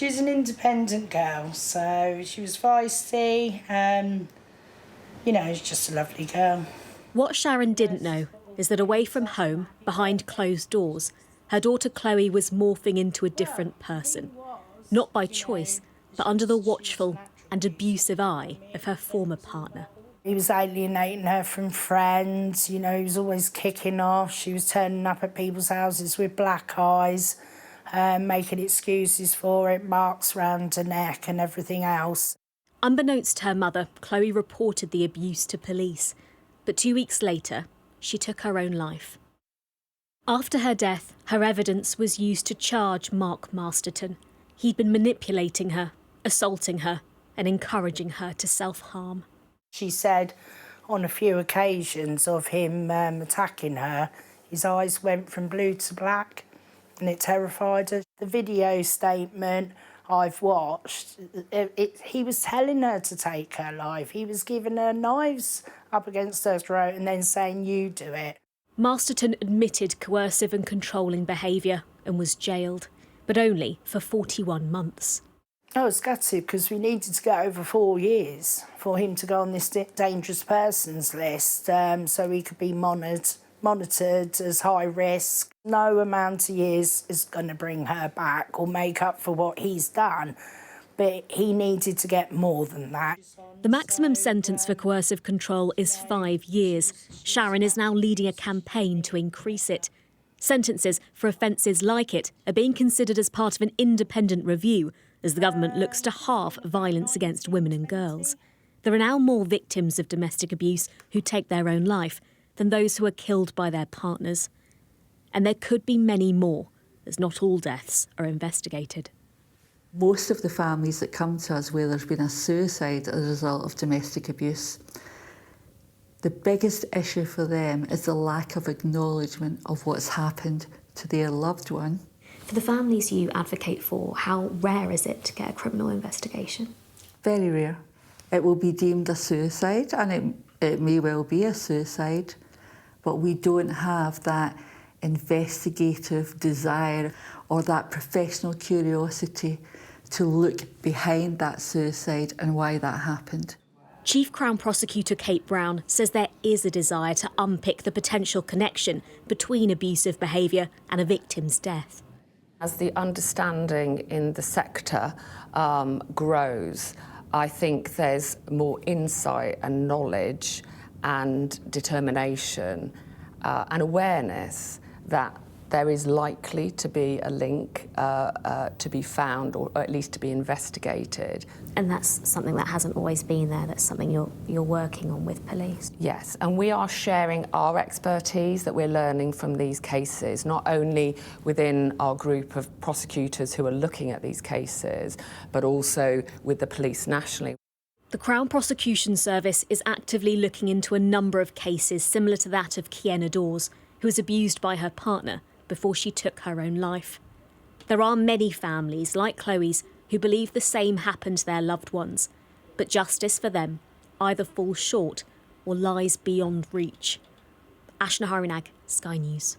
She was an independent girl, so she was feisty. You know, she's just a lovely girl. What Sharon didn't know is that away from home, behind closed doors, her daughter Chloe was morphing into a different person. Not by choice, but under the watchful and abusive eye of her former partner. He was alienating her from friends, you know, he was always kicking off. She was turning up at people's houses with black eyes, making excuses for it, marks round her neck and everything else. Unbeknownst to her mother, Chloe reported the abuse to police. But 2 weeks later, she took her own life. After her death, her evidence was used to charge Mark Masterton. He'd been manipulating her, assaulting her, and encouraging her to self-harm. She said on a few occasions of him attacking her, his eyes went from blue to black and it terrified her. The video statement I've watched, he was telling her to take her life. He was giving her knives up against her throat and then saying, "You do it." Masterton admitted coercive and controlling behaviour and was jailed, but only for 41 months. I was gutted because we needed to get over 4 years for him to go on this dangerous persons list, so he could be monitored as high risk. No amount of years is going to bring her back or make up for what he's done, but he needed to get more than that. The maximum sentence for coercive control is 5 years. Sharon is now leading a campaign to increase it. Sentences for offences like it are being considered as part of an independent review as the government looks to halve violence against women and girls. There are now more victims of domestic abuse who take their own life than those who are killed by their partners. And there could be many more, as not all deaths are investigated. Most of the families that come to us where there's been a suicide as a result of domestic abuse, the biggest issue for them is the lack of acknowledgement of what's happened to their loved one. For the families you advocate for, how rare is it to get a criminal investigation? Very rare. It will be deemed a suicide, and it may well be a suicide, but we don't have that investigative desire or that professional curiosity to look behind that suicide and why that happened. Chief Crown Prosecutor Kate Brown says there is a desire to unpick the potential connection between abusive behaviour and a victim's death. As the understanding in the sector grows, I think there's more insight and knowledge and determination and awareness that there is likely to be a link to be found, or at least to be investigated. And that's something that hasn't always been there, that's something you're working on with police? Yes, and we are sharing our expertise that we're learning from these cases, not only within our group of prosecutors who are looking at these cases, but also with the police nationally. The Crown Prosecution Service is actively looking into a number of cases similar to that of Kienna Dawes, who was abused by her partner before she took her own life. There are many families like Chloe's who believe the same happened to their loved ones, but justice for them either falls short or lies beyond reach. Ashna Harinag, Sky News.